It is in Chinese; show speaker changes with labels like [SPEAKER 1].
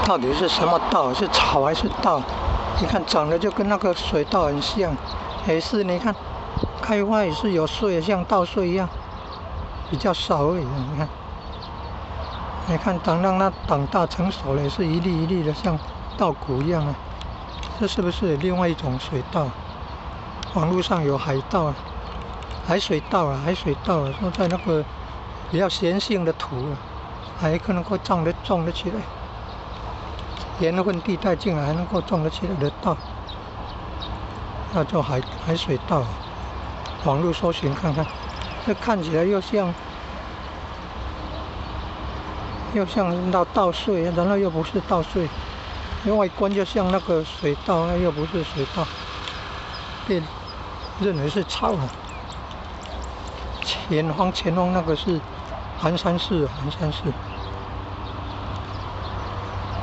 [SPEAKER 1] 到底是什么稻？是草还是稻？你看长得就跟那个水稻很像，也是你看开花也是有穗，像稻穗一样，比较少而已。你看等让它长大成熟了，也是一粒一粒的，像稻谷一样啊。这是不是另外一种水稻？网络上有海稻啊，海水稻啊，说在那个比较咸性的土啊，还可能够种得起来。盐分地带进来还能够种得起来的稻，那叫海水稻。网络搜寻看看，这看起来又像稻穗，然后又不是稻穗，外观就像那个水稻，那又不是水稻，被认为是草啊。前方那个是寒山寺。